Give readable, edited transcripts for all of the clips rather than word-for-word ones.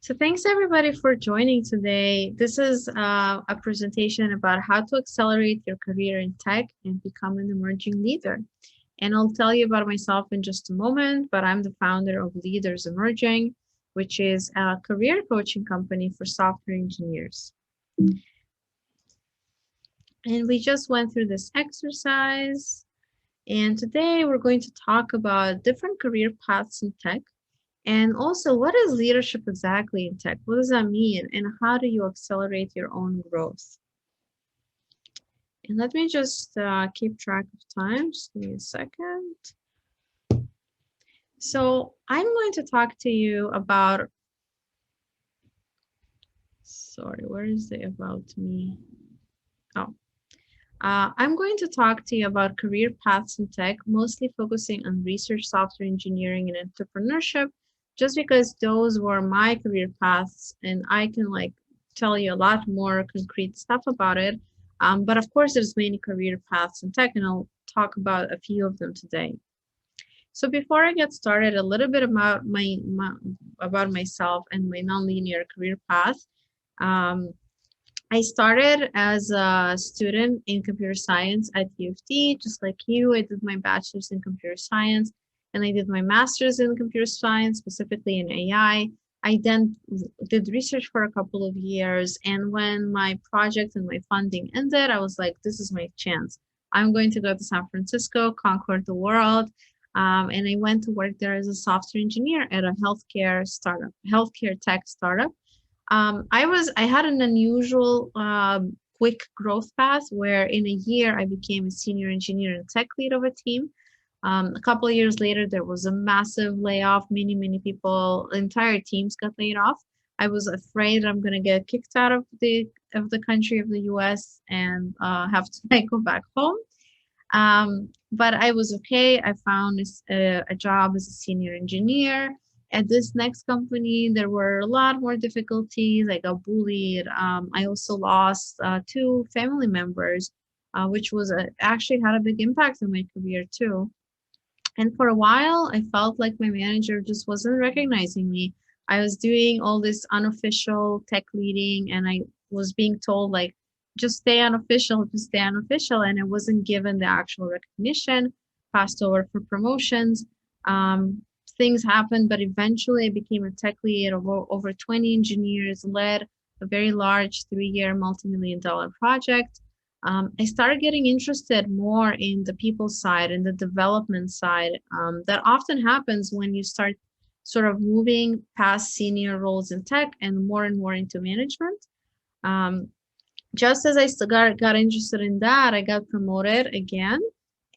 So thanks everybody for joining today. This is a presentation about how to accelerate your career in tech and become an emerging leader. And I'll tell you about myself in just a moment, but I'm the founder of Leaders Emerging, which is a career coaching company for software engineers. And we just went through this exercise. And today we're going to talk about different career paths in tech. And also, what is leadership exactly in tech? What does that mean? And how do you accelerate your own growth? And let me just keep track of time. Just give me a second. So I'm going to talk to you about, sorry, where is the about me? Oh, I'm going to talk to you about career paths in tech, mostly focusing on research, software engineering, and entrepreneurship, just because those were my career paths, and I can tell you a lot more concrete stuff about it. But of course, there's many career paths in tech, and I'll talk about a few of them today. So before I get started, a little bit about about myself and my nonlinear career path. I started as a student in computer science at U of T, just like you. I did my bachelor's in computer science, and I did my master's in computer science, specifically in AI. I then did research for a couple of years, and when my project and my funding ended, I was like, this is my chance. I'm going to go to San Francisco, conquer the world. And I went to work there as a software engineer at a healthcare tech startup. I had an unusual quick growth path where in a year I became a senior engineer and tech lead of a team. A couple of years later, there was a massive layoff. Many people, entire teams got laid off. I was afraid I'm going to get kicked out of the country of the U.S. and have to go back home. But I was okay. I found a job as a senior engineer. At this next company, there were a lot more difficulties. I got bullied. I also lost 2 family members, which was actually had a big impact on my career too. And for a while, I felt like my manager just wasn't recognizing me. I was doing all this unofficial tech leading, and I was being told just stay unofficial, just stay unofficial, and I wasn't given the actual recognition. Passed over for promotions. Things happened, but eventually I became a tech lead of over 20 engineers, led a very large 3-year multi-million-dollar project. I started getting interested more in the people side and the development side. That often happens when you start sort of moving past senior roles in tech and more into management. Just as I got interested in that, I got promoted again.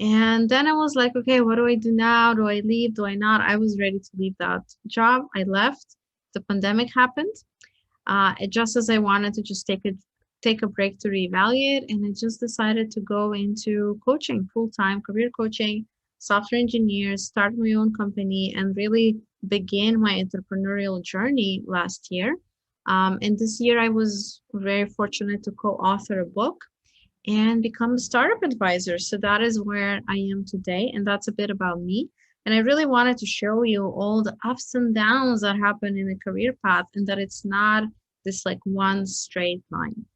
And then I was like, okay, what do I do now? Do I leave? Do I not? I was ready to leave that job. I left. The pandemic happened. Just as I wanted to just take a break to reevaluate, and I just decided to go into coaching, full-time career coaching, software engineers, start my own company, and really begin my entrepreneurial journey last year. And this year I was very fortunate to co-author a book and become a startup advisor. So that is where I am today, and that's a bit about me. And I really wanted to show you all the ups and downs that happen in a career path, and that it's not this one straight line.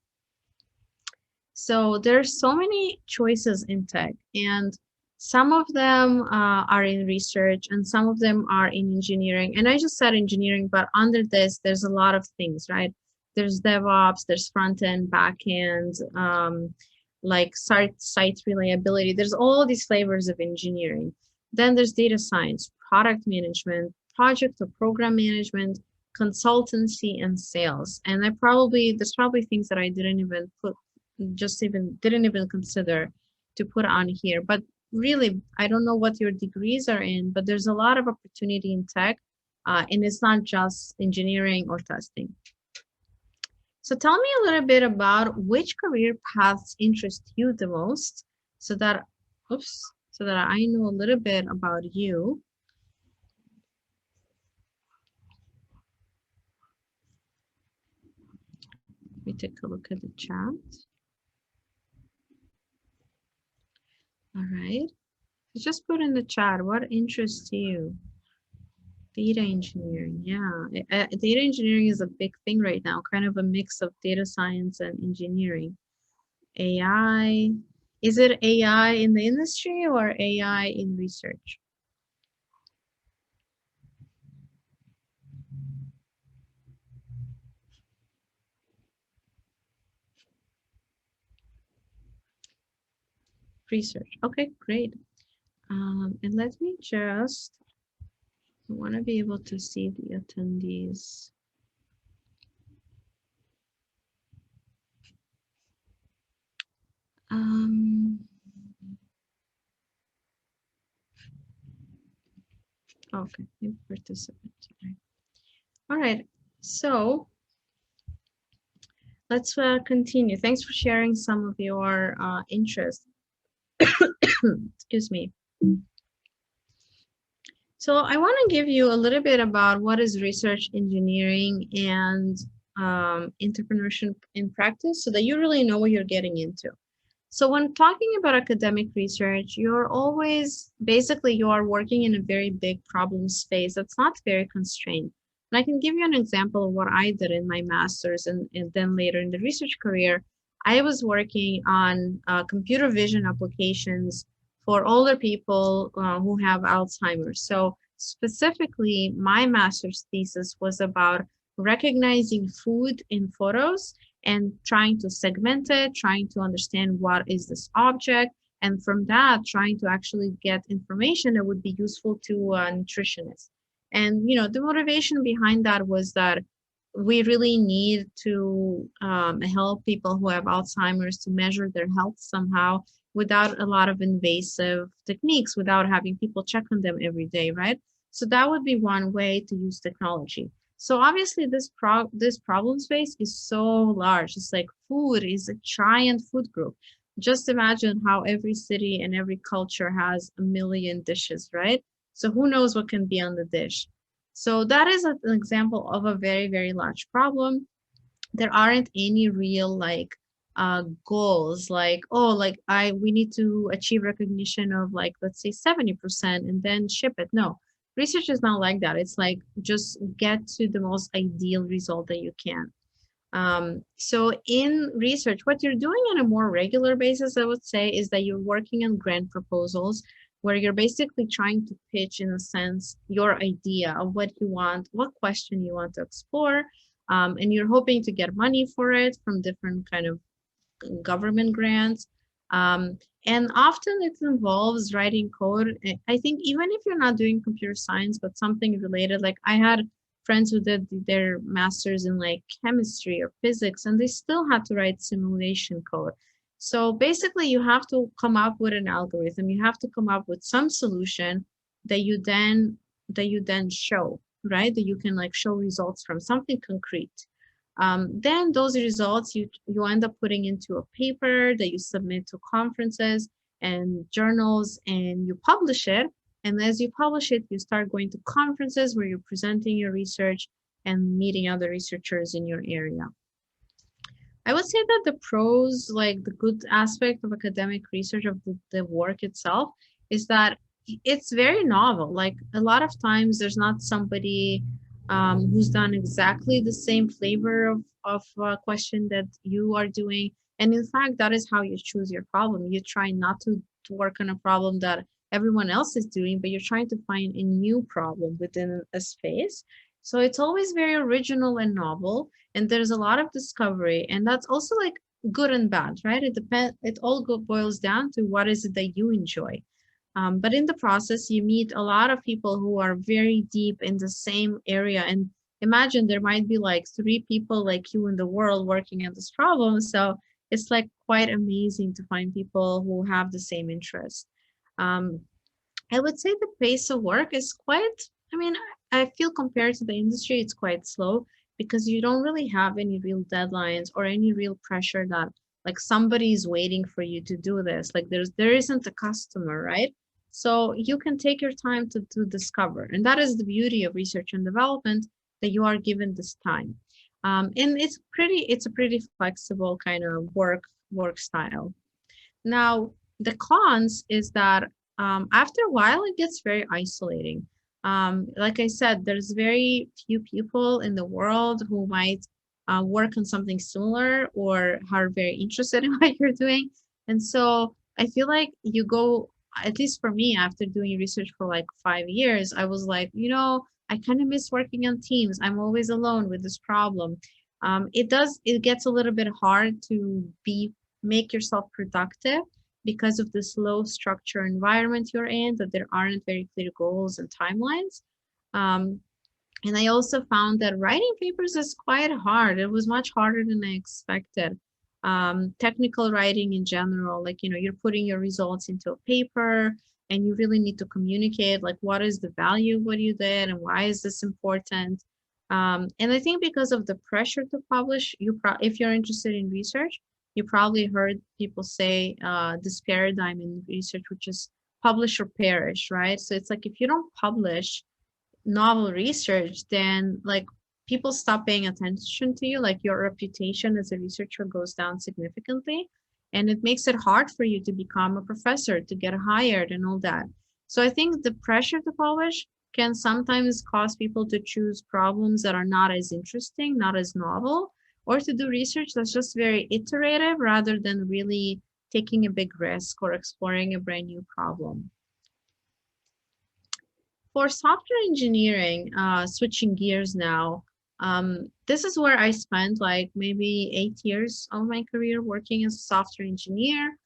So there's so many choices in tech, and some of them are in research and some of them are in engineering. And I just said engineering, but under this, there's a lot of things, right? There's DevOps, there's front end, back end, site reliability. There's all these flavors of engineering. Then there's data science, product management, project or program management, consultancy, and sales. And there's probably things that I didn't even consider to put on here. But really, I don't know what your degrees are in, but there's a lot of opportunity in tech, and it's not just engineering or testing. So tell me a little bit about which career paths interest you the most, so that I know a little bit about you. Let me take a look at the chat. All right. Just put in the chat what interests you. Data engineering, yeah. Data engineering is a big thing right now, kind of a mix of data science and engineering. AI, is it AI in the industry or AI in research? Research. Okay, great. And let me just, I want to be able to see the attendees. Um, okay, new participant. All right, so let's continue. Thanks for sharing some of your interests. Excuse me. So I want to give you a little bit about what is research engineering and entrepreneurship in practice so that you really know what you're getting into. So when talking about academic research, you're always, basically you are working in a very big problem space that's not very constrained. And I can give you an example of what I did in my master's and then later in the research career. I was working on computer vision applications for older people who have Alzheimer's. So specifically, my master's thesis was about recognizing food in photos and trying to segment it, trying to understand what is this object, and from that, trying to actually get information that would be useful to nutritionists. And the motivation behind that was that we really need to help people who have Alzheimer's to measure their health somehow without a lot of invasive techniques, without having people check on them every day, right? So that would be one way to use technology. So obviously this problem space is so large. It's like food is a giant food group. Just imagine how every city and every culture has a million dishes, right? So who knows what can be on the dish? So that is an example of a very, very large problem. There aren't any real goals like, oh, like I we need to achieve recognition of, like, let's say 70% and then ship it. No, research is not like that. It's like just get to the most ideal result that you can. So in research, what you're doing on a more regular basis, I would say, is that you're working on grant proposals where you're basically trying to pitch, in a sense, your idea of what you want, what question you want to explore, and you're hoping to get money for it from different kind of government grants. Um, and often it involves writing code. I think even if you're not doing computer science, but something related, like I had friends who did their masters in like chemistry or physics, and they still had to write simulation code. So basically, you have to come up with an algorithm. You have to come up with some solution that you then show, right? That you can like show results from something concrete. Then those results you end up putting into a paper that you submit to conferences and journals, and you publish it. And as you publish it, you start going to conferences where you're presenting your research and meeting other researchers in your area. I would say that the pros, like the good aspect of academic research of the work itself, is that it's very novel. Like a lot of times, there's not somebody who's done exactly the same flavor of question that you are doing. And in fact, that is how you choose your problem. You try not to work on a problem that everyone else is doing, but you're trying to find a new problem within a space. So it's always very original and novel, and there's a lot of discovery, and that's also like good and bad, right? It all boils down to what is it that you enjoy. But in the process, you meet a lot of people who are very deep in the same area. And imagine there might be like three people like you in the world working on this problem. So it's like quite amazing to find people who have the same interest. Um, I would say the pace of work is quite, I mean, I feel compared to the industry, it's quite slow because you don't really have any real deadlines or any real pressure that like somebody is waiting for you to do this. Like there isn't a customer, right? So you can take your time to discover. And that is the beauty of research and development, that you are given this time. And it's a pretty flexible kind of work style. Now, the cons is that after a while, it gets very isolating. Like I said, there's very few people in the world who might work on something similar or are very interested in what you're doing. And so I feel like you go, at least for me, after doing research for like 5 years, I was like, I kind of miss working on teams. I'm always alone with this problem. It gets a little bit hard to make yourself productive because of this low structure environment you're in, that there aren't very clear goals and timelines. Um, and I also found that writing papers is quite hard. It was much harder than I expected. Technical writing in general, like, you're putting your results into a paper and you really need to communicate, like, what is the value of what you did and why is this important? And I think because of the pressure to publish, if you're interested in research, you probably heard people say this paradigm in research, which is publish or perish, right? So it's like if you don't publish novel research, then like people stop paying attention to you, like your reputation as a researcher goes down significantly, and it makes it hard for you to become a professor, to get hired and all that. So I think the pressure to publish can sometimes cause people to choose problems that are not as interesting, not as novel, or to do research that's just very iterative rather than really taking a big risk or exploring a brand new problem. For software engineering, switching gears now, this is where I spent like maybe 8 years of my career working as a software engineer.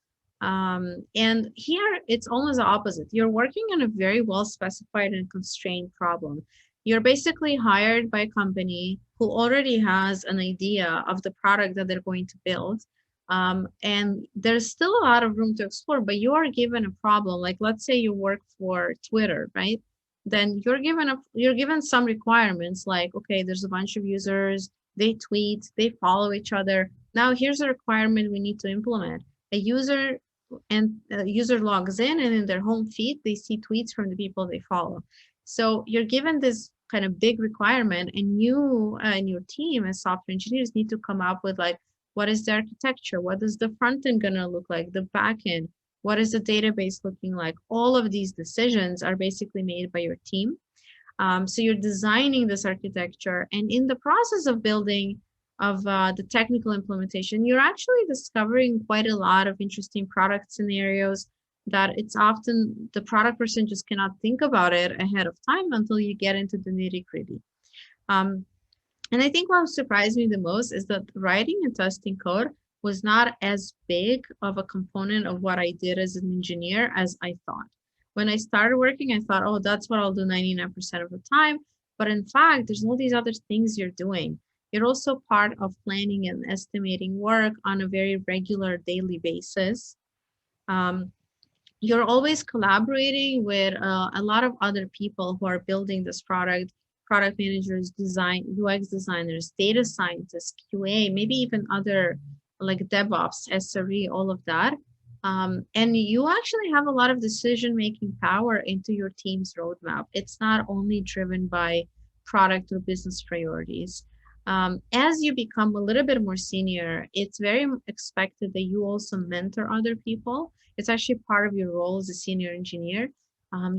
And here it's almost the opposite. You're working on a very well specified and constrained problem. You're basically hired by a company who already has an idea of the product that they're going to build. And there's still a lot of room to explore, but you are given a problem. Like, let's say you work for Twitter, right? Then you're given some requirements, like, okay, there's a bunch of users, they tweet, they follow each other. Now here's a requirement we need to implement. A user logs in, and in their home feed they see tweets from the people they follow. So you're given this kind of big requirement, and you and your team as software engineers need to come up with, like, what is the architecture, what is the front end going to look like, the back end, what is the database looking like? All of these decisions are basically made by your team. So you're designing this architecture, and in the process of building the technical implementation, you're actually discovering quite a lot of interesting product scenarios that it's often the product person just cannot think about it ahead of time until you get into the nitty gritty. Um, and I think what surprised me the most is that writing and testing code was not as big of a component of what I did as an engineer as I thought. When I started working, I thought, oh, that's what I'll do 99% of the time. But in fact, there's all these other things you're doing. You're also part of planning and estimating work on a very regular daily basis. Um, you're always collaborating with a lot of other people who are building this product managers, design, UX designers, data scientists, QA, maybe even other like DevOps, SRE, all of that. And you actually have a lot of decision-making power into your team's roadmap. It's not only driven by product or business priorities. As you become a little bit more senior, it's very expected that you also mentor other people. It's actually part of your role as a senior engineer.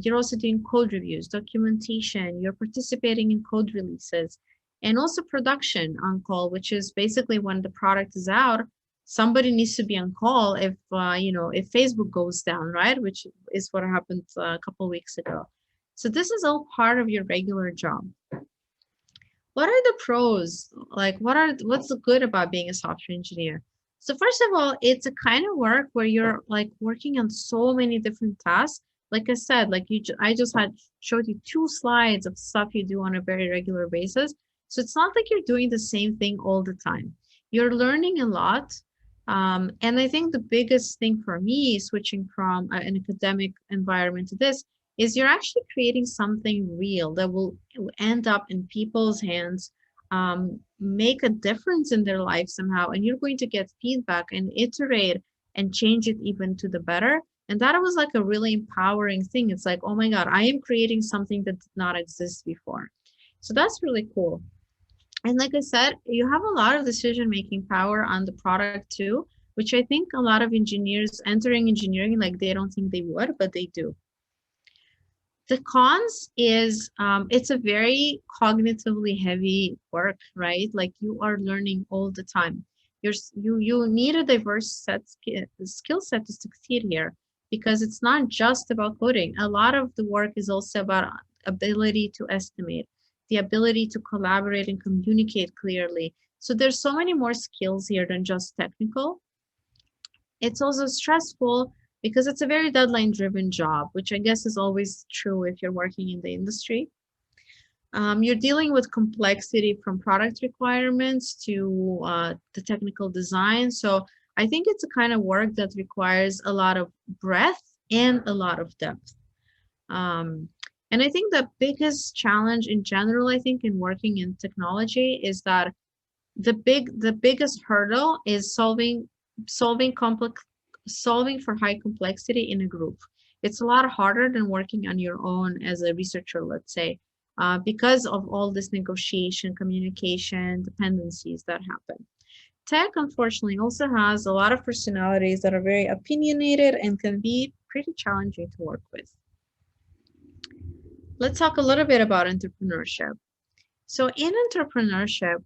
You're also doing code reviews, documentation, you're participating in code releases, and also production on call, which is basically when the product is out, somebody needs to be on call if Facebook goes down, right? Which is what happened a couple of weeks ago. So this is all part of your regular job. What are the pros? Like, what's the good about being a software engineer? So first of all, it's a kind of work where you're like working on so many different tasks. Like I said, like I just showed you 2 slides of stuff you do on a very regular basis. So it's not like you're doing the same thing all the time. You're learning a lot. And I think the biggest thing for me, switching from an academic environment to this, is you're actually creating something real that will end up in people's hands, make a difference in their life somehow, and you're going to get feedback and iterate and change it even to the better. And that was like a really empowering thing. It's like, oh my God, I am creating something that did not exist before. So that's really cool. And like I said, you have a lot of decision-making power on the product too, which I think a lot of engineers entering engineering, like they don't think they would, but they do. The cons is it's a very cognitively heavy work, right? Like you are learning all the time. You need a diverse skill set to succeed here because it's not just about coding. A lot of the work is also about ability to estimate, the ability to collaborate and communicate clearly. So there's so many more skills here than just technical. It's also stressful because it's a very deadline driven job, which I guess is always true if you're working in the industry. You're dealing with complexity from product requirements to the technical design. So I think it's a kind of work that requires a lot of breadth and a lot of depth. Um, and I think the biggest challenge in general, I think, in working in technology is that the biggest hurdle is solving for high complexity in a group. It's a lot harder than working on your own as a researcher, let's say, because of all this negotiation, communication, dependencies that happen. Tech, unfortunately, also has a lot of personalities that are very opinionated and can be pretty challenging to work with. Let's talk a little bit about entrepreneurship. So in entrepreneurship,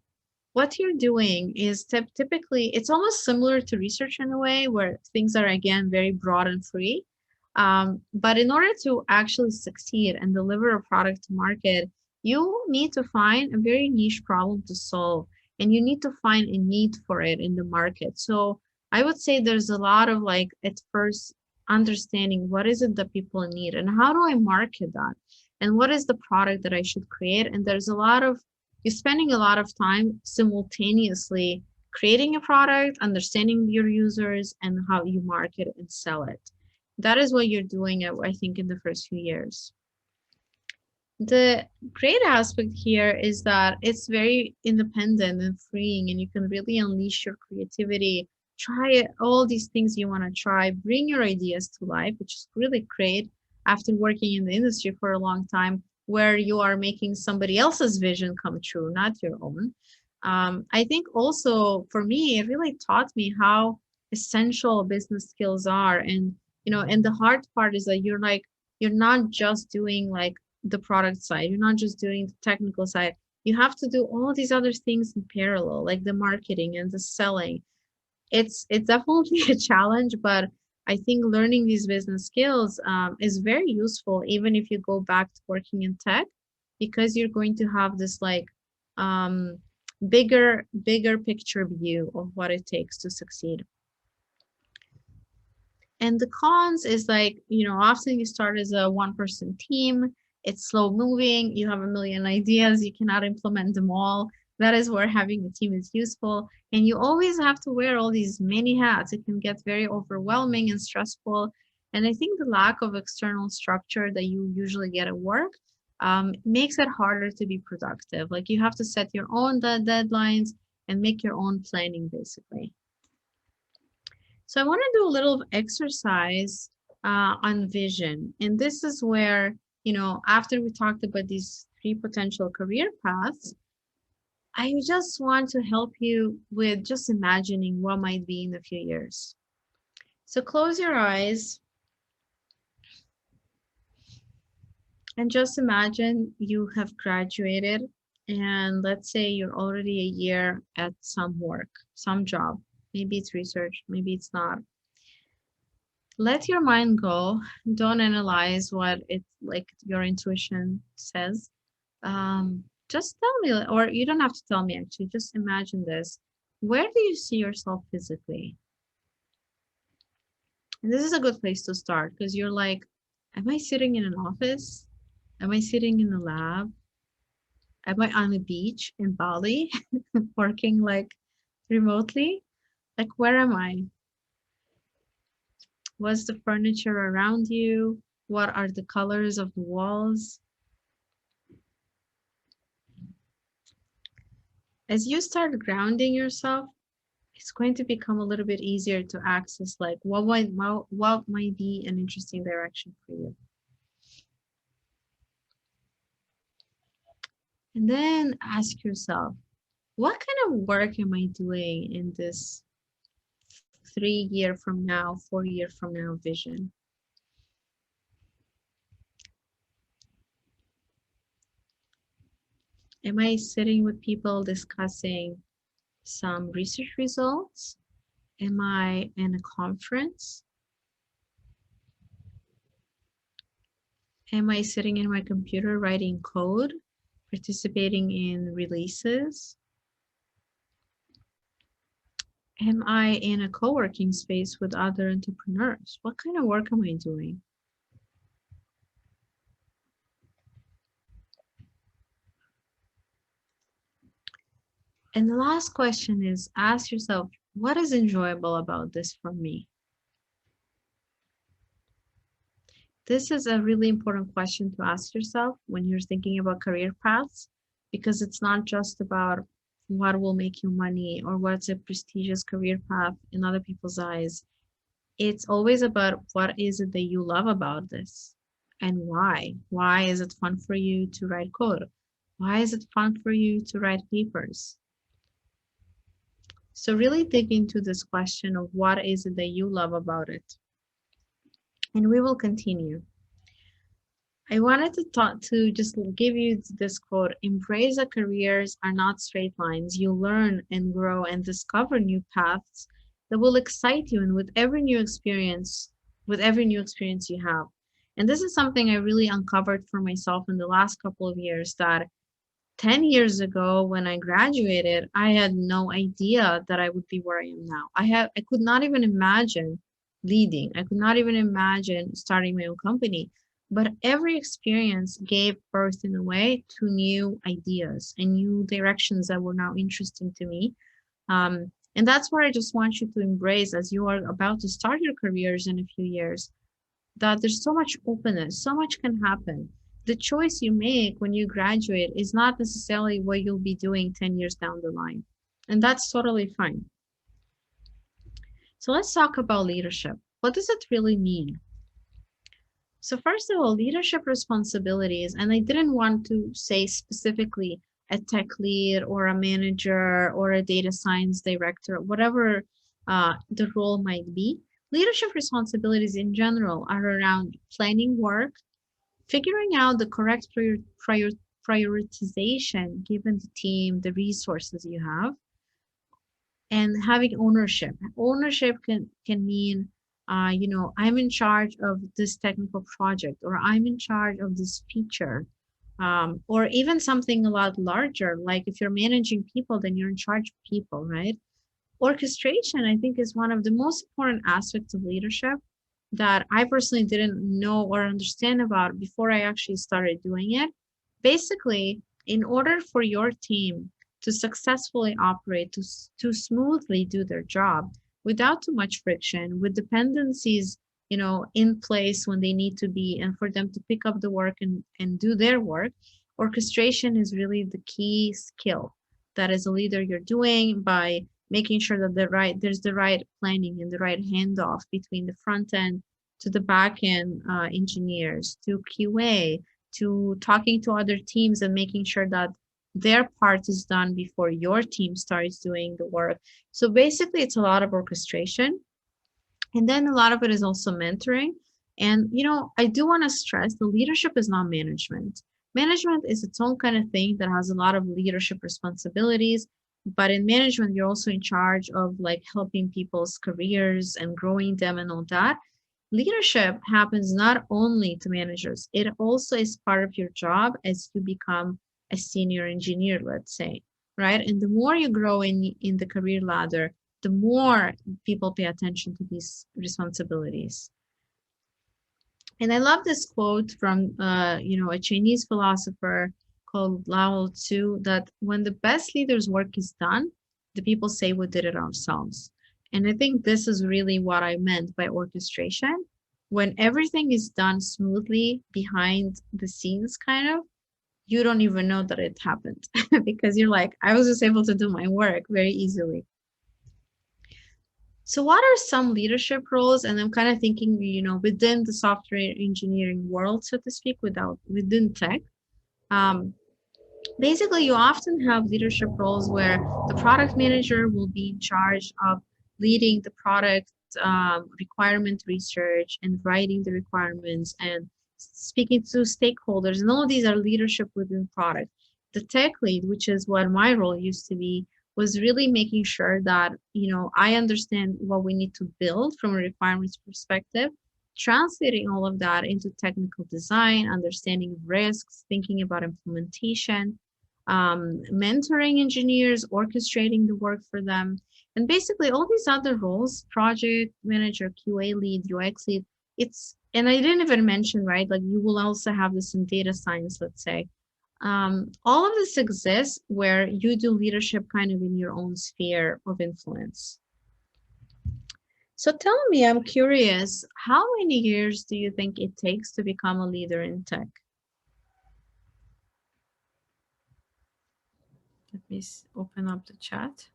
what you're doing is typically, it's almost similar to research in a way where things are, again, very broad and free. But in order to actually succeed and deliver a product to market, you need to find a very niche problem to solve, and you need to find a need for it in the market. So I would say there's a lot of like, at first, understanding what is it that people need and how do I market that? And what is the product that I should create? And there's a lot of you're spending a lot of time simultaneously creating a product, understanding your users, and how you market and sell it. That is what you're doing, I think, in the first few years. The great aspect here is that it's very independent and freeing, and you can really unleash your creativity, try all these things you want to try, bring your ideas to life, which is really great after working in the industry for a long time, where you are making somebody else's vision come true, not your own. I think also for me, it really taught me how essential business skills are. And, and the hard part is that you're not just doing like the product side, you're not just doing the technical side. You have to do all these other things in parallel, like the marketing and the selling. It's definitely a challenge, but I think learning these business skills is very useful, even if you go back to working in tech, because you're going to have this like um, bigger picture view of what it takes to succeed. And the cons is like, often you start as a one-person team, it's slow moving, you have a million ideas, you cannot implement them all. That is where having a team is useful. And you always have to wear all these many hats. It can get very overwhelming and stressful. And I think the lack of external structure that you usually get at work makes it harder to be productive. Like you have to set your own deadlines and make your own planning, basically. So I want to do a little exercise on vision. And this is where, after we talked about these three potential career paths, I just want to help you with just imagining what might be in a few years. So close your eyes and just imagine you have graduated, and let's say you're already a year at some work, some job. Maybe it's research, maybe it's not. Let your mind go. Don't analyze what it's like your intuition says. Just tell me, or you don't have to tell me actually, just imagine this. Where do you see yourself physically? And this is a good place to start because you're like, am I sitting in an office? Am I sitting in a lab? Am I on a beach in Bali working like remotely? Like, where am I? What's the furniture around you? What are the colors of the walls? As you start grounding yourself, it's going to become a little bit easier to access like what might be an interesting direction for you. And then ask yourself, what kind of work am I doing in this 3 year from now, 4 year from now vision? Am I sitting with people discussing some research results? Am I in a conference? Am I sitting in my computer writing code, participating in releases? Am I in a co-working space with other entrepreneurs? What kind of work am I doing? And the last question is ask yourself, what is enjoyable about this for me? This is a really important question to ask yourself when you're thinking about career paths, because it's not just about what will make you money or what's a prestigious career path in other people's eyes. It's always about what is it that you love about this and why. Why is it fun for you to write code? Why is it fun for you to write papers? So really dig into this question of what is it that you love about it. And we will continue. I wanted to talk to just give you this quote: embrace that careers are not straight lines. You learn and grow and discover new paths that will excite you, and with every new experience you have. And this is something I really uncovered for myself in the last couple of years, that 10 years ago when I graduated, I had no idea that I would be where I am now. I could not even imagine leading. I could not even imagine starting my own company. But every experience gave birth in a way to new ideas and new directions that were now interesting to me. And that's what I just want you to embrace as you are about to start your careers in a few years, that there's so much openness, so much can happen. The choice you make when you graduate is not necessarily what you'll be doing 10 years down the line. And that's totally fine. So let's talk about leadership. What does it really mean? So, first of all, leadership responsibilities, and I didn't want to say specifically a tech lead or a manager or a data science director, whatever the role might be. Leadership responsibilities in general are around planning work, figuring out the correct prioritization given the team, the resources you have, and having ownership. Ownership can mean, I'm in charge of this technical project, or I'm in charge of this feature, or even something a lot larger. Like if you're managing people, then you're in charge of people, right? Orchestration, I think, is one of the most important aspects of leadership that I personally didn't know or understand about before I actually started doing it. Basically, in order for your team to successfully operate, to smoothly do their job without too much friction, with dependencies, in place when they need to be, and for them to pick up the work and do their work, orchestration is really the key skill that as a leader you're doing by making sure that there's the right planning and the right handoff between the front end to the back end engineers, to QA, to talking to other teams and making sure that their part is done before your team starts doing the work. So basically, it's a lot of orchestration. And then a lot of it is also mentoring. And, I do want to stress the leadership is not management. Management is its own kind of thing that has a lot of leadership responsibilities. But in management, you're also in charge of like helping people's careers and growing them and all that. Leadership happens not only to managers, it also is part of your job as you become a senior engineer, let's say, right? And the more you grow in the career ladder, the more people pay attention to these responsibilities. And I love this quote from, a Chinese philosopher called Lao Tzu, that when the best leader's work is done, the people say we did it ourselves. And I think this is really what I meant by orchestration. When everything is done smoothly behind the scenes, kind of, you don't even know that it happened because you're like, I was just able to do my work very easily. So what are some leadership roles? And I'm kind of thinking, within the software engineering world, so to speak, within tech. Um, Basically, you often have leadership roles where the product manager will be in charge of leading the product requirement research and writing the requirements and speaking to stakeholders. And all of these are leadership within product. the tech lead, which is what my role used to be, was really making sure that, I understand what we need to build from a requirements perspective, translating all of that into technical design, understanding risks, thinking about implementation, mentoring engineers, orchestrating the work for them, and basically all these other roles, project manager, QA lead, UX lead. And I didn't even mention, right? Like you will also have this in data science, let's say. All of this exists where you do leadership kind of in your own sphere of influence. So tell me, I'm curious, how many years do you think it takes to become a leader in tech? Let me open up the chat.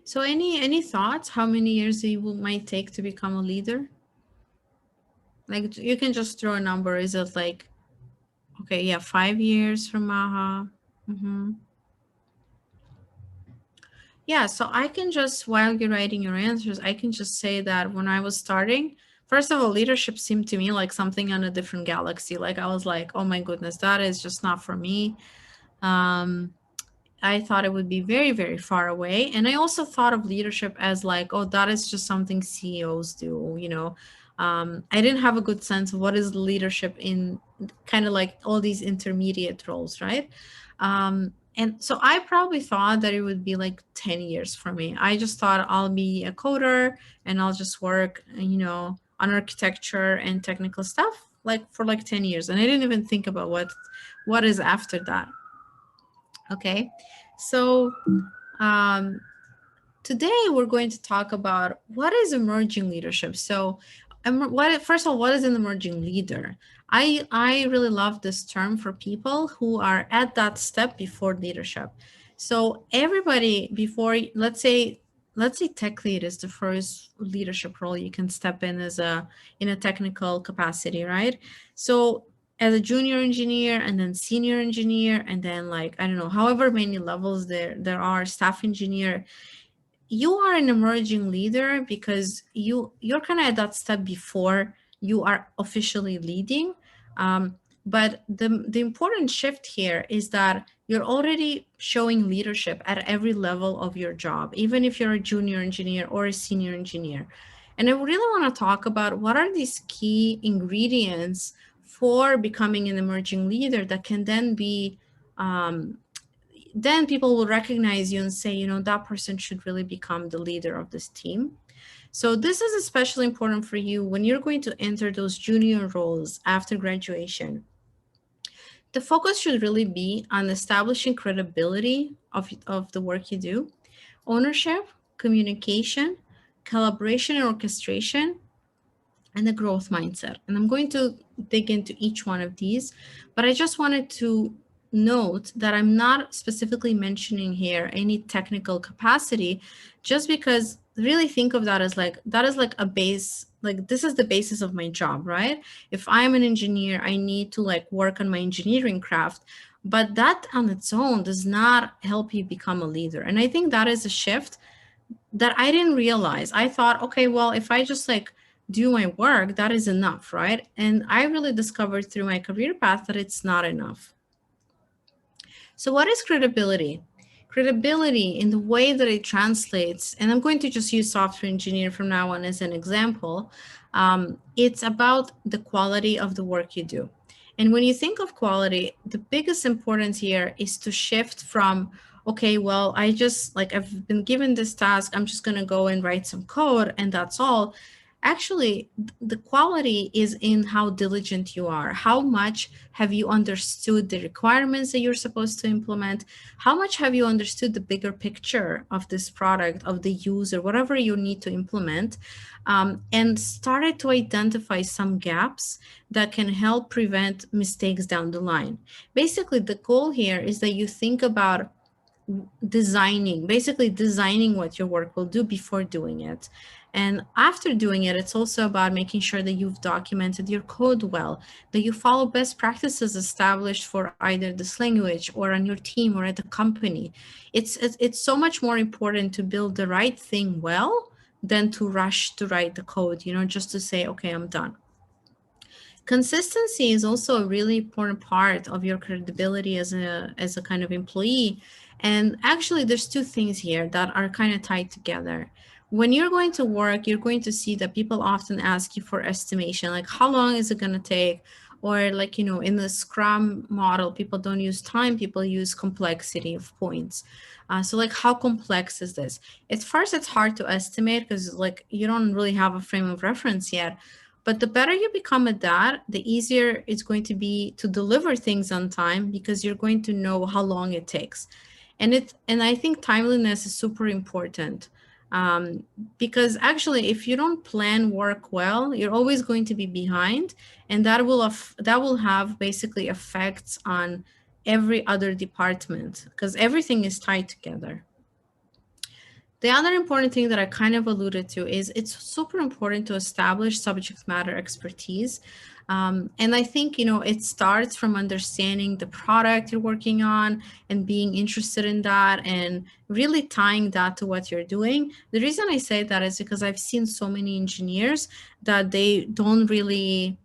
So any thoughts? How many years it might take to become a leader? Like you can just throw a number. Is it like, okay, yeah, 5 years from Maha? Mm-hmm. Yeah, so I can just, while you're writing your answers, I can just say that when I was starting, first of all, leadership seemed to me like something on a different galaxy. Like I was like, oh my goodness, that is just not for me. I thought it would be very, very far away. And I also thought of leadership as like, oh, that is just something CEOs do, I didn't have a good sense of what is leadership in kind of like all these intermediate roles, right? And so I probably thought that it would be like 10 years for me. I just thought I'll be a coder and I'll just work, on architecture and technical stuff like for like 10 years. And I didn't even think about what is after that. Okay, so um, today we're going to talk about what is emerging leadership. So, first of all, what is an emerging leader? I really love this term for people who are at that step before leadership. So everybody before, let's say tech lead is the first leadership role you can step in in a technical capacity, right? So as a junior engineer and then senior engineer and then like I don't know however many levels there are, staff engineer, you are an emerging leader because you're kind of at that step before you are officially leading. But the important shift here is that you're already showing leadership at every level of your job, even if you're a junior engineer or a senior engineer. And I really want to talk about what are these key ingredients for becoming an emerging leader that can then people will recognize you and say, that person should really become the leader of this team. So this is especially important for you when you're going to enter those junior roles after graduation. The focus should really be on establishing credibility of the work you do, ownership, communication, collaboration and orchestration, and the growth mindset. And I'm going to dig into each one of these, but I just wanted to note that I'm not specifically mentioning here any technical capacity, just because really think of that as like, that is like a base, like this is the basis of my job, right? If I'm an engineer, I need to like work on my engineering craft, but that on its own does not help you become a leader. And I think that is a shift that I didn't realize. I thought, okay, well, if I just like do my work, that is enough, right? And I really discovered through my career path that it's not enough. So what is credibility? Credibility in the way that it translates, and I'm going to just use software engineer from now on as an example. It's about the quality of the work you do. And when you think of quality, the biggest importance here is to shift from, okay, well, I've been given this task, I'm just going to go and write some code and that's all. Actually, the quality is in how diligent you are. How much have you understood the requirements that you're supposed to implement? How much have you understood the bigger picture of this product, of the user, whatever you need to implement, and started to identify some gaps that can help prevent mistakes down the line. Basically, the goal here is that you think about basically designing what your work will do before doing it. And after doing it, it's also about making sure that you've documented your code well, that you follow best practices established for either this language or on your team or at the company. It's so much more important to build the right thing well than to rush to write the code, just to say, okay, I'm done. Consistency is also a really important part of your credibility as a kind of employee. And actually, there's two things here that are kind of tied together. When you're going to work, you're going to see that people often ask you for estimation, like how long is it going to take? Or like, in the Scrum model, people don't use time, people use complexity of points. So like, how complex is this? At first, it's hard to estimate because like you don't really have a frame of reference yet. But the better you become at that, the easier it's going to be to deliver things on time because you're going to know how long it takes. And I think timeliness is super important, um, because actually, if you don't plan work well, you're always going to be behind, and that will have basically effects on every other department because everything is tied together. The other important thing that I kind of alluded to is it's super important to establish subject matter expertise. And I think, it starts from understanding the product you're working on and being interested in that and really tying that to what you're doing. The reason I say that is because I've seen so many engineers that they don't really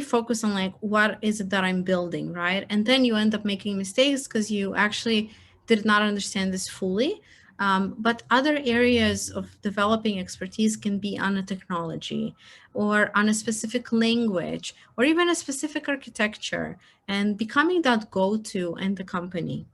focus on like what is it that I'm building, right? And then you end up making mistakes because you actually did not understand this fully. But other areas of developing expertise can be on a technology or on a specific language or even a specific architecture and becoming that go-to in the company.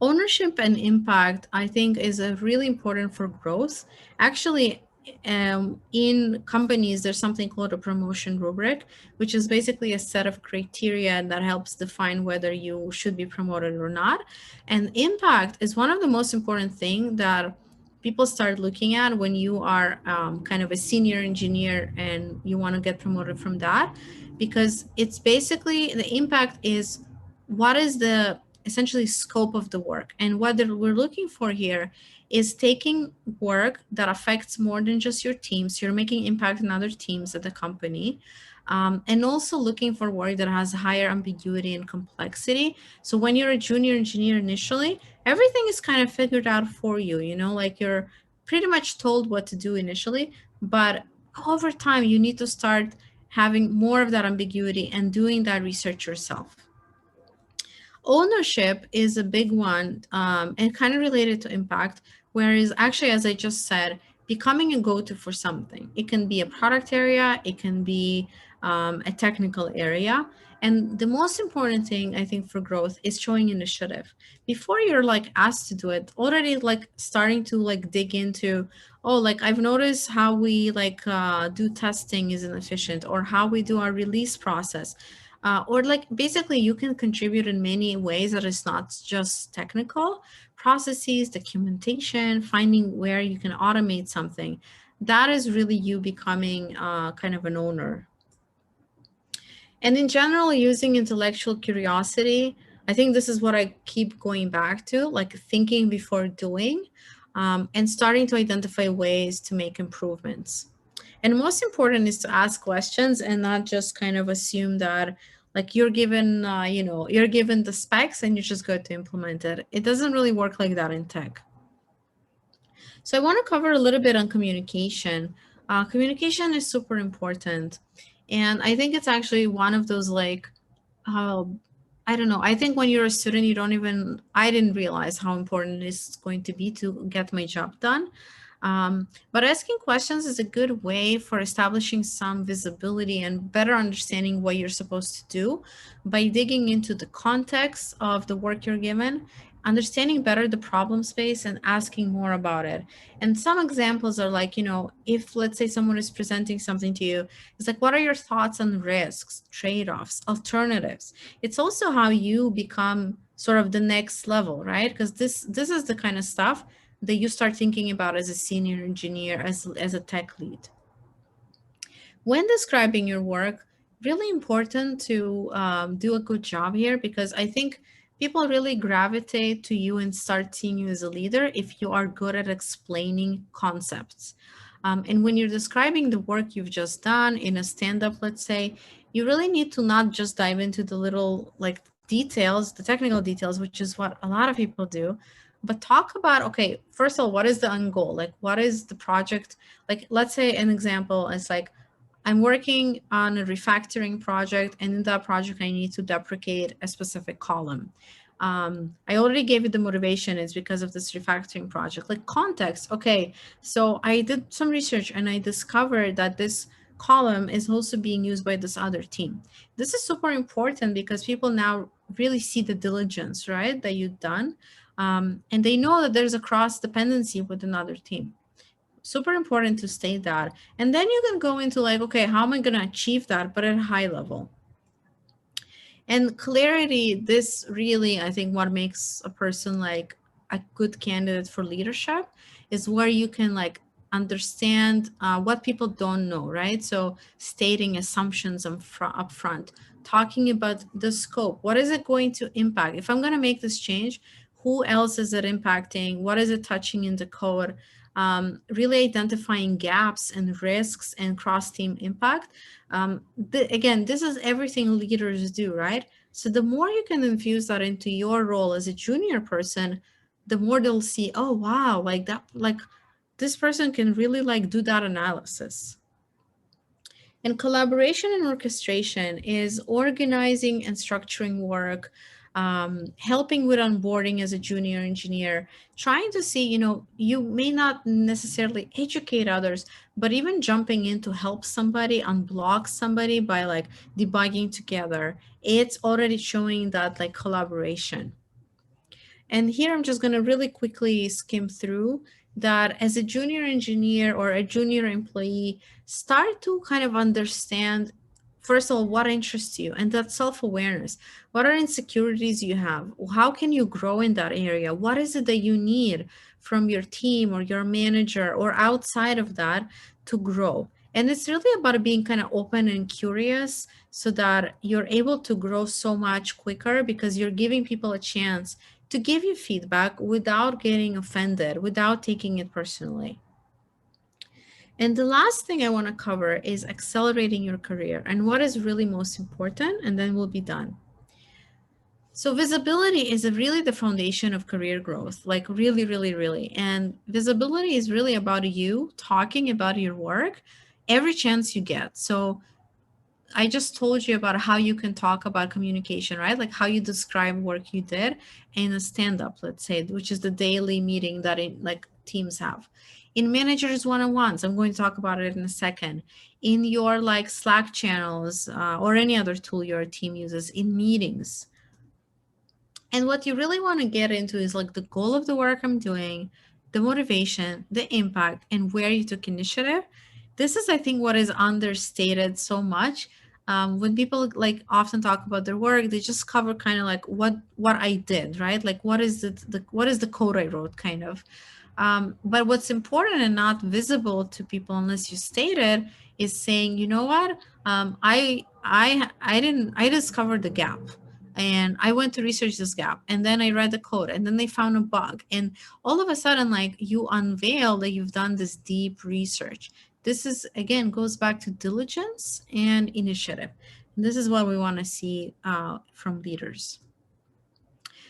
Ownership and impact, I think, is a really important for growth. Actually, in companies, there's something called a promotion rubric, which is basically a set of criteria that helps define whether you should be promoted or not. And impact is one of the most important thing that people start looking at when you are kind of a senior engineer and you want to get promoted from that, because it's basically the impact is what is the essentially scope of the work. And what we're looking for here is taking work that affects more than just your team. So you're making impact in other teams at the company. And also looking for work that has higher ambiguity and complexity. So when you're a junior engineer initially, everything is kind of figured out for you, like you're pretty much told what to do initially, but over time you need to start having more of that ambiguity and doing that research yourself. Ownership is a big one, and kind of related to impact, whereas actually, as I just said, becoming a go-to for something. It can be a product area, it can be a technical area. And the most important thing I think for growth is showing initiative. Before you're like asked to do it, already like starting to like dig into, oh, like I've noticed how we like do testing is inefficient, or how we do our release process, or like basically you can contribute in many ways that is not just technical processes, documentation, finding where you can automate something. That is really you becoming kind of an owner. And in general, using intellectual curiosity, I think this is what I keep going back to, like thinking before doing, and starting to identify ways to make improvements. And most important is to ask questions and not just kind of assume that like you're given the specs and you just go to implement it. It doesn't really work like that in tech. So I want to cover a little bit on communication. Communication is super important. And I think it's actually one of those like, uh, I don't know. I think when you're a student, I didn't realize how important it's going to be to get my job done. But asking questions is a good way for establishing some visibility and better understanding what you're supposed to do by digging into the context of the work you're given, understanding better the problem space and asking more about it. And some examples are like, if let's say someone is presenting something to you, it's like, what are your thoughts on risks, trade-offs, alternatives? It's also how you become sort of the next level, right? Because this is the kind of stuff that you start thinking about as a senior engineer, as a tech lead. When describing your work, really important to do a good job here, because I think people really gravitate to you and start seeing you as a leader if you are good at explaining concepts. And when you're describing the work you've just done in a stand-up, let's say, you really need to not just dive into the little like details, the technical details, which is what a lot of people do, but talk about, okay, first of all, what is the end goal? Like, what is the project? Like, let's say an example is like, I'm working on a refactoring project, and in that project, I need to deprecate a specific column. I already gave you the motivation. It's because of this refactoring project. Like, context. Okay, so I did some research and I discovered that this column is also being used by this other team. This is super important because people now really see the diligence, right, that you've done. And they know that there's a cross dependency with another team. Super important to state that. And then you can go into like, okay, how am I going to achieve that, but at a high level? And clarity, this really, I think, what makes a person like a good candidate for leadership is where you can like understand what people don't know, right? So stating assumptions up front, talking about the scope. What is it going to impact? If I'm going to make this change, who else is it impacting? What is it touching in the code? Really identifying gaps and risks and cross-team impact. Again, this is everything leaders do, right? So the more you can infuse that into your role as a junior person, the more they'll see, oh wow, like that, like this person can really like do that analysis. And collaboration and orchestration is organizing and structuring work, helping with onboarding as a junior engineer, trying to see, you may not necessarily educate others, but even jumping in to help somebody, unblock somebody by like debugging together, it's already showing that like collaboration. And here I'm just going to really quickly skim through that as a junior engineer or a junior employee, start to kind of understand, first of all, what interests you and that self-awareness. What are insecurities you have? How can you grow in that area? What is it that you need from your team or your manager or outside of that to grow? And it's really about being kind of open and curious so that you're able to grow so much quicker because you're giving people a chance to give you feedback without getting offended, without taking it personally. And the last thing I want to cover is accelerating your career and what is really most important, and then we'll be done. So visibility is really the foundation of career growth, like really, really, really. And visibility is really about you talking about your work every chance you get. So I just told you about how you can talk about communication, right? Like how you describe work you did in a stand-up, let's say, which is the daily meeting that like teams have. In managers one-on-ones, I'm going to talk about it in a second. In your like Slack channels or any other tool your team uses, in meetings. And what you really want to get into is like the goal of the work I'm doing, the motivation, the impact, and where you took initiative. This is, I think, what is understated so much. When people like often talk about their work, they just cover kind of like what I did, right? Like what is what is the code I wrote, kind of. But what's important and not visible to people unless you state it is saying, you know what, I discovered the gap and I went to research this gap and then I read the code and then they found a bug and all of a sudden like you unveil that you've done this deep research. This is again goes back to diligence and initiative. And this is what we want to see from leaders.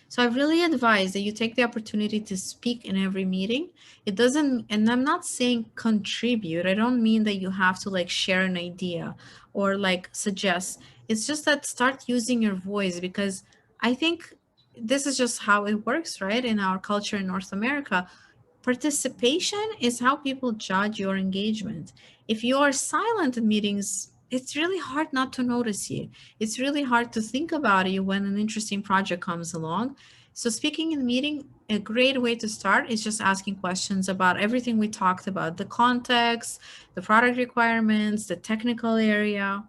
So I really advise that you take the opportunity to speak in every meeting. It doesn't, and I'm not saying contribute. I don't mean that you have to like share an idea or like suggest. It's just that start using your voice because I think this is just how it works, right? In our culture in North America, participation is how people judge your engagement. If you are silent in meetings, it's really hard not to notice you. It's really hard to think about you when an interesting project comes along. So speaking in meeting, a great way to start is just asking questions about everything we talked about, the context, the product requirements, the technical area.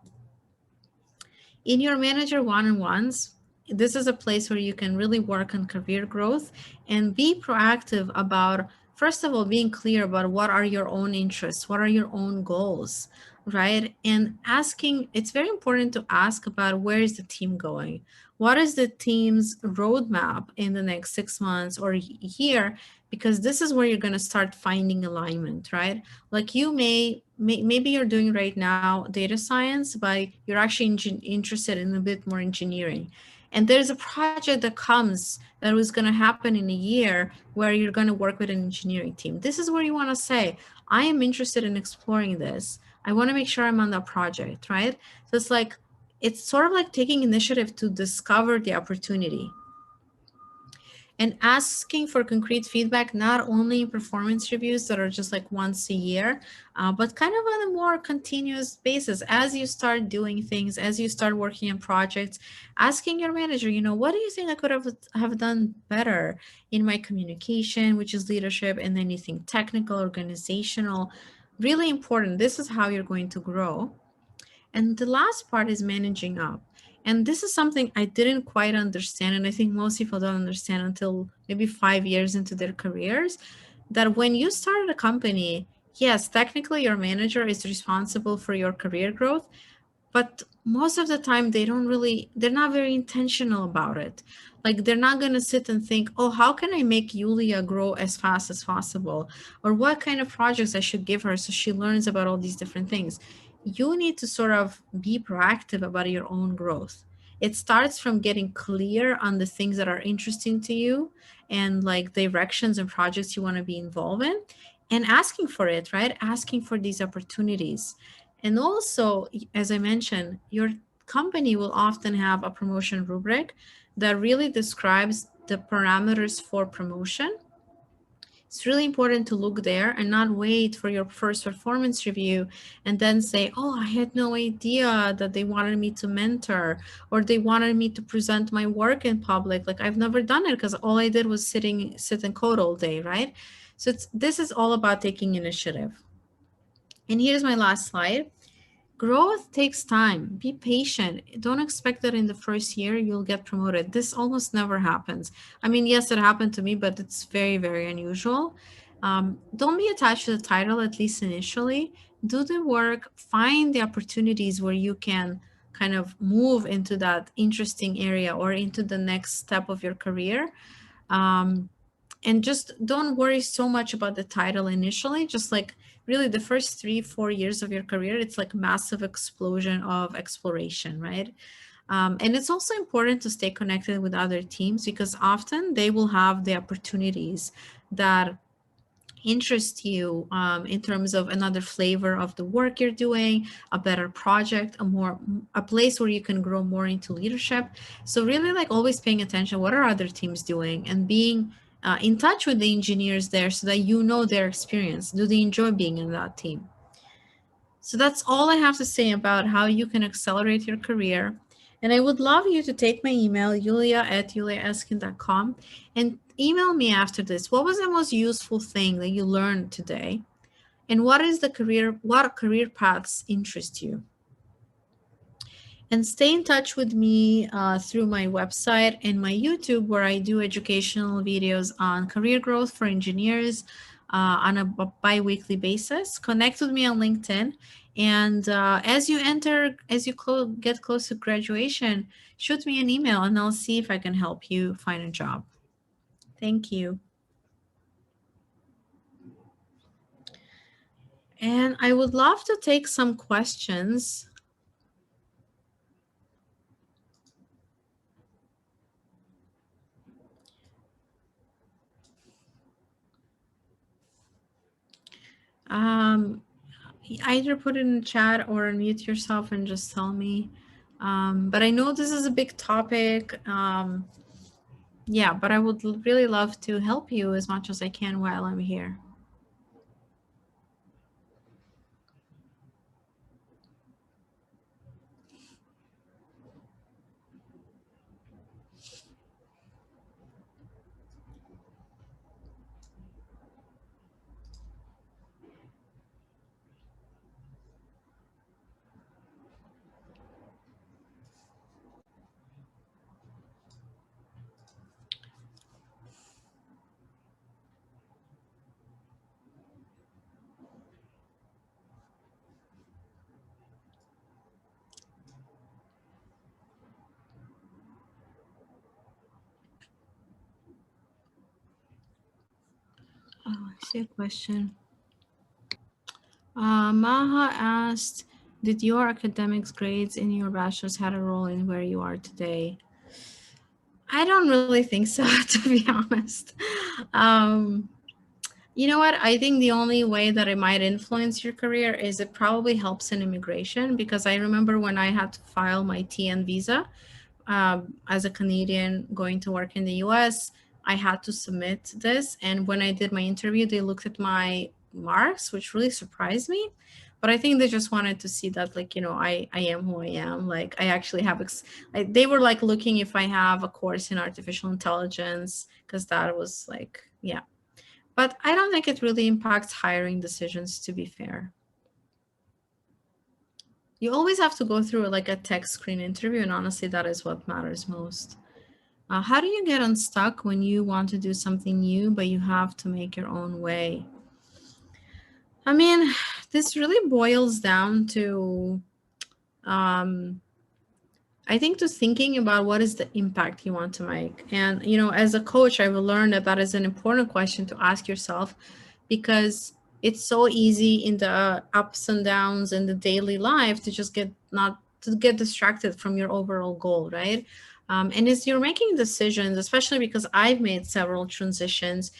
In your manager one-on-ones, this is a place where you can really work on career growth and be proactive about, first of all, being clear about what are your own interests, what are your own goals, right? And asking, it's very important to ask about where is the team going? What is the team's roadmap in the next 6 months or year? Because this is where you're going to start finding alignment, right? Like you maybe you're doing right now data science, but you're actually interested in a bit more engineering. And there's a project that comes that was going to happen in a year where you're going to work with an engineering team. This is where you want to say, I am interested in exploring this. I want to make sure I'm on that project, right? So it's like, it's sort of like taking initiative to discover the opportunity and asking for concrete feedback, not only in performance reviews that are just like once a year, but kind of on a more continuous basis. As you start doing things, as you start working on projects, asking your manager, what do you think I could have done better in my communication, which is leadership, and anything technical, organizational, really important. This is how you're going to grow. And the last part is managing up. And this is something I didn't quite understand. And I think most people don't understand until maybe 5 years into their careers, that when you start a company, yes, technically your manager is responsible for your career growth, but most of the time they're not very intentional about it. Like they're not going to sit and think, oh, how can I make Yulia grow as fast as possible, or what kind of projects I should give her so she learns about all these different things. You need to sort of be proactive about your own growth. It starts from getting clear on the things that are interesting to you and like directions and projects you want to be involved in, and asking for it, right? Asking for these opportunities. And also, as I mentioned, your company will often have a promotion rubric that really describes the parameters for promotion. It's really important to look there and not wait for your first performance review and then say, oh, I had no idea that they wanted me to mentor or they wanted me to present my work in public. Like I've never done it because all I did was sit and code all day, right? So this is all about taking initiative. And here's my last slide. Growth takes time. Be patient. Don't expect that in the first year you'll get promoted. This almost never happens. I mean, yes, it happened to me, but it's very, very unusual. Don't be attached to the title, at least initially. Do the work, find the opportunities where you can kind of move into that interesting area or into the next step of your career. Um, and just don't worry so much about the title initially. Just like really the first 3-4 years of your career, it's like massive explosion of exploration, right? And it's also important to stay connected with other teams because often they will have the opportunities that interest you in terms of another flavor of the work you're doing, a better project, a place where you can grow more into leadership. So really like always paying attention, what are other teams doing, and being in touch with the engineers there so that you know their experience. Do they enjoy being in that team? So that's all I have to say about how you can accelerate your career. And I would love you to take my email, yulia@yuliaeskin.com, and email me after this. What was the most useful thing that you learned today? And what career paths interest you? And stay in touch with me through my website and my YouTube, where I do educational videos on career growth for engineers on a bi-weekly basis. Connect with me on LinkedIn. And as you get close to graduation, shoot me an email and I'll see if I can help you find a job. Thank you. And I would love to take some questions. Either put it in the chat or unmute yourself and just tell me. But I know this is a big topic. Yeah, but I would really love to help you as much as I can while I'm here. Oh, I see a question. Maha asked, did your academics grades in your bachelor's had a role in where you are today? I don't really think so, to be honest. Um, you know what? I think the only way that it might influence your career is it probably helps in immigration, because I remember when I had to file my TN visa, as a Canadian going to work in the US, I had to submit this. And when I did my interview, they looked at my marks, which really surprised me. But I think they just wanted to see that, like, I am who I am. Like, I actually have, like, they were like looking if I have a course in artificial intelligence, because that was like, yeah. But I don't think it really impacts hiring decisions, to be fair. You always have to go through like a tech screen interview, and honestly, that is what matters most. How do you get unstuck when you want to do something new, but you have to make your own way? I mean, this really boils down to, um, I think, to thinking about what is the impact you want to make. And, as a coach, I will learn that that is an important question to ask yourself, because it's so easy in the ups and downs in the daily life to just get not to get distracted from your overall goal, right? And as you're making decisions, especially because I've made several transitions,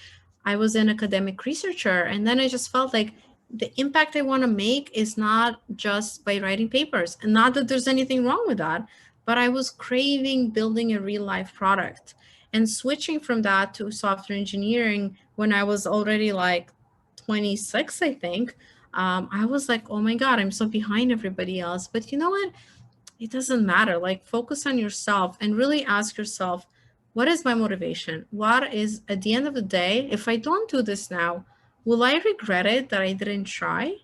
I was an academic researcher, and then I just felt like the impact I want to make is not just by writing papers, and not that there's anything wrong with that, but I was craving building a real life product. And switching from that to software engineering when I was already like 26, I think, I was like, oh my God, I'm so behind everybody else. But you know what? It doesn't matter. Like, focus on yourself and really ask yourself, what is my motivation? What is, at the end of the day, if I don't do this now, will I regret it that I didn't try?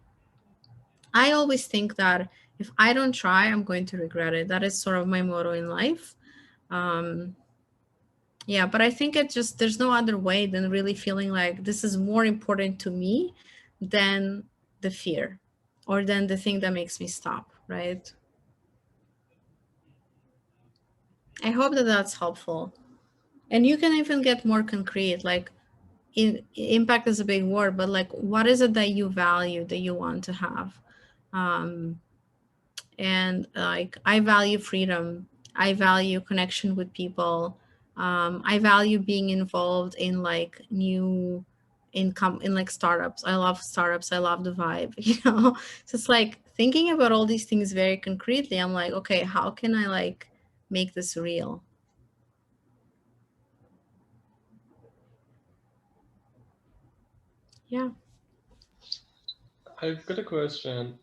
I always think that if I don't try, I'm going to regret it. That is sort of my motto in life. Um, yeah, but I think it just, there's no other way than really feeling like this is more important to me than the fear, or than the thing that makes me stop, right? I hope that that's helpful. And you can even get more concrete, like, impact is a big word, but like, what is it that you value, that you want to have? Um, and like, I value freedom, I value connection with people, I value being involved in like new income in like startups. I love startups, I love the vibe, so it's like thinking about all these things very concretely. I'm like, okay, how can I like make this real? Yeah. I've got a question.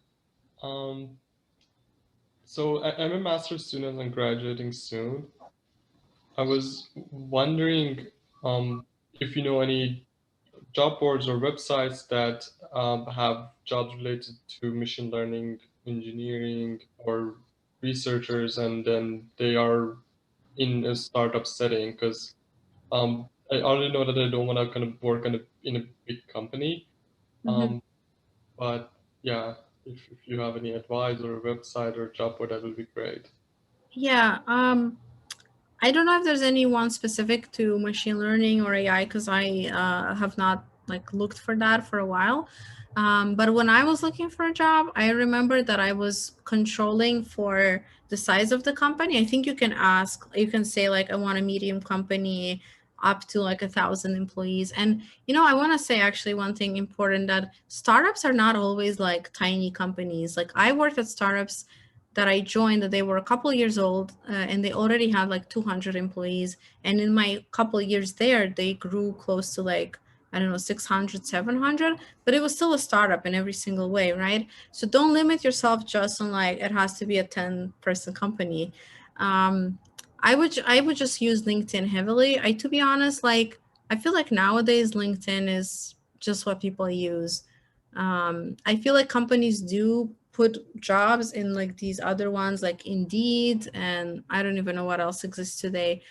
Um, I'm a master's student and graduating soon. I was wondering if you know any job boards or websites that have jobs related to machine learning, engineering, or researchers, and then they are in a startup setting. Because I already know that I don't want to kind of work in a big company. Hmm. Um, but yeah, if you have any advice or a website or a job board, that would be great. Yeah. I don't know if there's any one specific to machine learning or AI, because I have not like looked for that for a while. But when I was looking for a job, I remember that I was controlling for the size of the company. I think you can say like, I want a medium company up to like 1,000 employees. And I want to say actually one thing important, that startups are not always like tiny companies. Like, I worked at startups that I joined, that they were a couple years old, and they already had like 200 employees. And in my couple years there, they grew close to like, I don't know, 600, 700, but it was still a startup in every single way, right? So don't limit yourself just on like, it has to be a 10-person company. Um, I would just use LinkedIn heavily. To be honest, like, I feel like nowadays LinkedIn is just what people use. I feel like companies do put jobs in like these other ones like Indeed, and I don't even know what else exists today.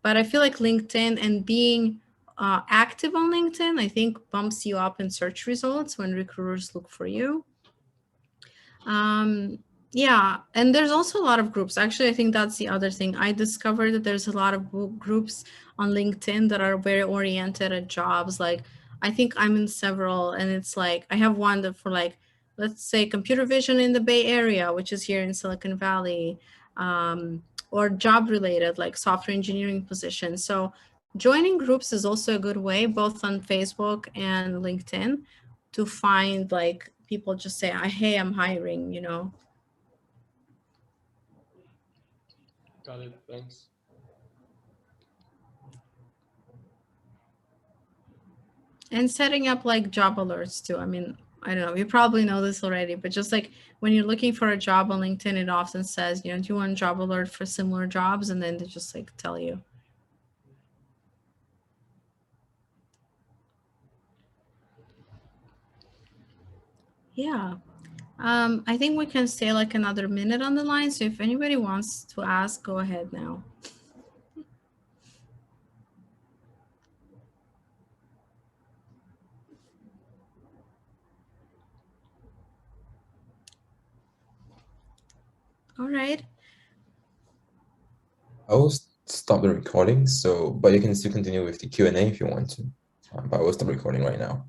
But I feel like LinkedIn, and being active on LinkedIn, I think bumps you up in search results when recruiters look for you. um yeah, and there's also a lot of groups. Actually, I think that's the other thing. I discovered that there's a lot of groups on LinkedIn that are very oriented at jobs. Like, I think I'm in several, and it's like, I have one that for like, let's say, computer vision in the Bay Area, which is here in Silicon Valley. um or job related, like software engineering positions. So joining groups is also a good way, both on Facebook and LinkedIn, to find like people just say, hey, I'm hiring, you know. Got it. Thanks. And setting up like job alerts too. I mean, I don't know, you probably know this already, but just like when you're looking for a job on LinkedIn, it often says, you know, do you want a job alert for similar jobs? And then they just like tell you. Yeah. I think we can stay like another minute on the line. So if anybody wants to ask, go ahead now. All right. I will stop the recording, so but you can still continue with the Q&A if you want to. But I will stop recording right now.